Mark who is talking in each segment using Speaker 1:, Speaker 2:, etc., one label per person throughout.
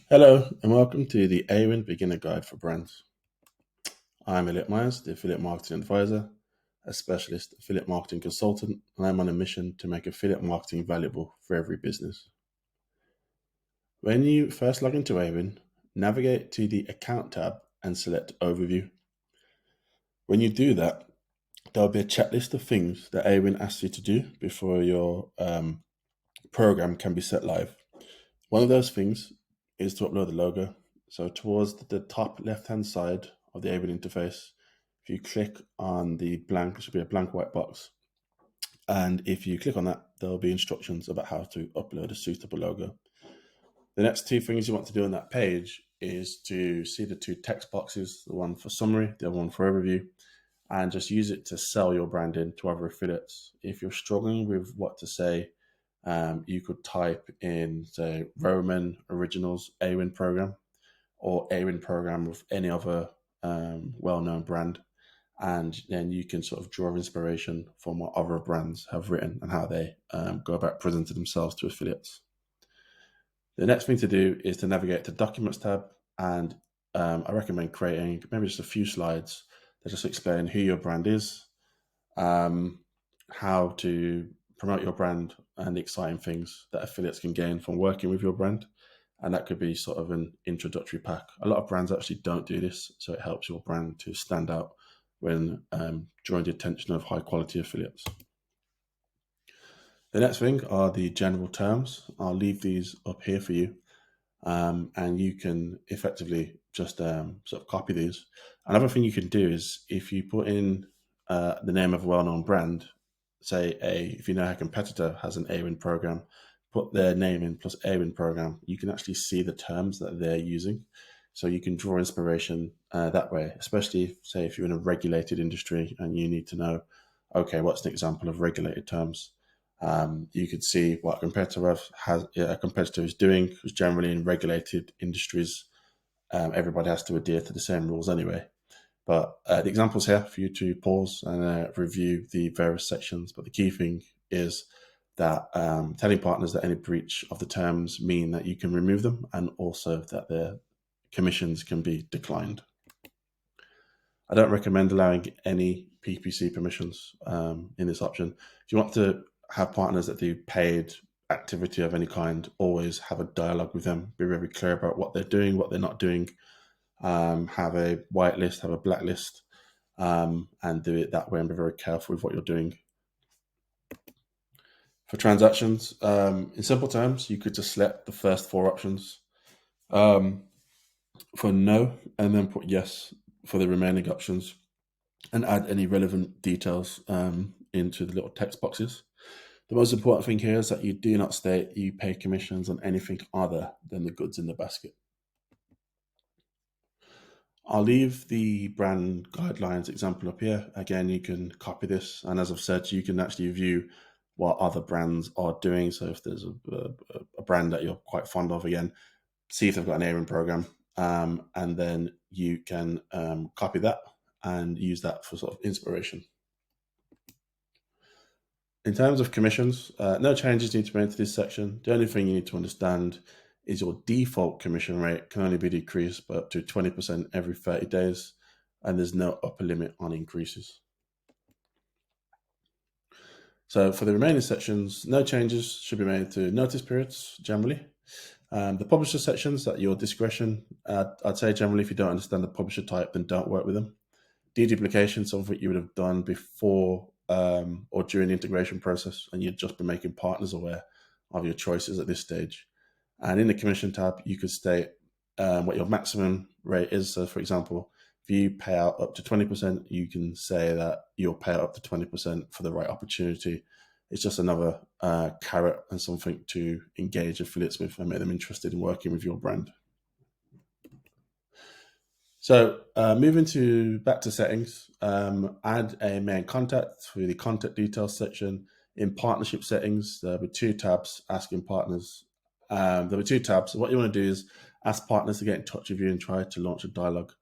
Speaker 1: Hello and welcome to the AWIN Beginner Guide for Brands. I'm Elliot Myers, the Affiliate Marketing Advisor, a specialist affiliate marketing consultant, and I'm on a mission to make affiliate marketing valuable for every business. When you first log into AWIN, navigate to the Account tab and select Overview. When you do that, there'll be a checklist of things that AWIN asks you to do before your program can be set live. One of those things is to upload the logo. So towards the top left-hand side of the AWIN interface, if you click on the blank, it should be a blank white box. And if you click on that, there'll be instructions about how to upload a suitable logo. The next two things you want to do on that page is to see the two text boxes, the one for summary, the other one for overview, and just use it to sell your brand in to other affiliates. If you're struggling with what to say, you could type in, say, Roman Originals AWIN program or AWIN program with any other well-known brand, and then you can sort of draw inspiration from what other brands have written and how they go about presenting themselves to affiliates. The next thing to do is to navigate to Documents tab, and I recommend creating maybe just a few slides that just explain who your brand is, how to promote your brand, and the exciting things that affiliates can gain from working with your brand. And that could be sort of an introductory pack. A lot of brands actually don't do this, so it helps your brand to stand out when drawing the attention of high quality affiliates. The next thing are the general terms. I'll leave these up here for you, and you can effectively just sort of copy these. Another thing you can do is if you put in the name of a well-known brand, say if you know a competitor has an AWIN program, put their name in plus AWIN program, you can actually see the terms that they're using. So you can draw inspiration that way, especially say if you're in a regulated industry and you need to know, okay, what's an example of regulated terms? You could see what a competitor is doing, because generally in regulated industries, everybody has to adhere to the same rules anyway. But the example's here for you to pause and review the various sections. But the key thing is that telling partners that any breach of the terms mean that you can remove them, and also that their commissions can be declined. I don't recommend allowing any PPC permissions in this option. If you want to have partners that do paid activity of any kind, always have a dialogue with them. Be very clear about what they're doing, what they're not doing. Have a white list, have a black list, and do it that way, and be very careful with what you're doing. For transactions, in simple terms, you could just select the first four options for no, and then put yes for the remaining options, and add any relevant details into the little text boxes. The most important thing here is that you do not state you pay commissions on anything other than the goods in the basket. I'll leave the brand guidelines example up here. Again, you can copy this, and as I've said, you can actually view what other brands are doing. So if there's a brand that you're quite fond of, again, see if they've got an AWIN program, and then you can copy that and use that for sort of inspiration. In terms of commissions, no changes need to be made to this section. The only thing you need to understand is your default commission rate can only be decreased by up to 20% every 30 days, and there's no upper limit on increases. So for the remaining sections, no changes should be made to notice periods generally. The publisher sections at your discretion. I'd say generally if you don't understand the publisher type, then don't work with them. Deduplication, something you would have done before or during the integration process, and you'd just be making partners aware of your choices at this stage. And in the commission tab, you could state what your maximum rate is. So for example, if you pay out up to 20%, you can say that you'll pay out up to 20% for the right opportunity. It's just another carrot and something to engage affiliates with and make them interested in working with your brand. So moving back to settings, add a main contact through the contact details section. In partnership settings, there'll be two tabs asking partners. There'll be two tabs. What you want to do is ask partners to get in touch with you and try to launch a dialogue.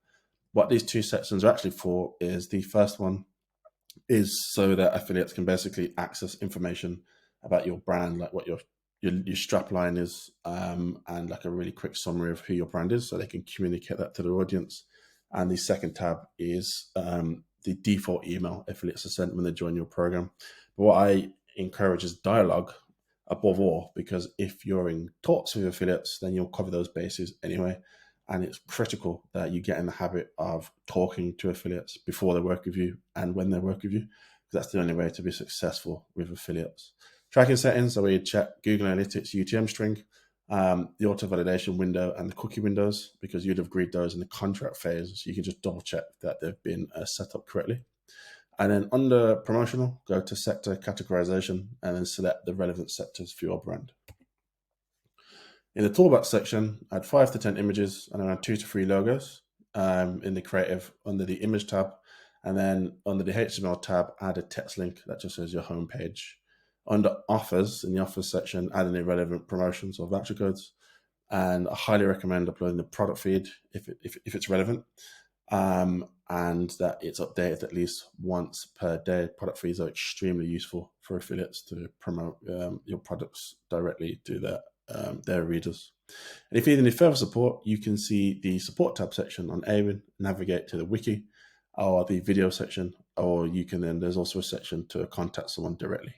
Speaker 1: What these two sections are actually for is the first one is so that affiliates can basically access information about your brand, like what your your strap line is, and like a really quick summary of who your brand is so they can communicate that to their audience. And the second tab is the default email affiliates are sent when they join your program. But what I encourage is dialogue above all, because if you're in talks with affiliates, then you'll cover those bases anyway. And it's critical that you get in the habit of talking to affiliates before they work with you and when they work with you, because that's the only way to be successful with affiliates. Tracking settings are where you check Google Analytics UTM string, the auto validation window, and the cookie windows, because you'd have agreed those in the contract phase. So you can just double check that they've been set up correctly. And then under promotional, go to sector categorization and then select the relevant sectors for your brand. In the Toolbox section, add 5 to 10 images and around 2 to 3 logos in the creative under the image tab. And then under the HTML tab, add a text link that just says your homepage. Under offers, in the offers section, add any relevant promotions or voucher codes. And I highly recommend uploading the product feed if it's relevant, and that it's updated at least once per day. Product feeds are extremely useful for affiliates to promote your products directly to their readers. And if you need any further support, you can see the support tab section on AWIN, navigate to the wiki or the video section, or you can then, there's also a section to contact someone directly.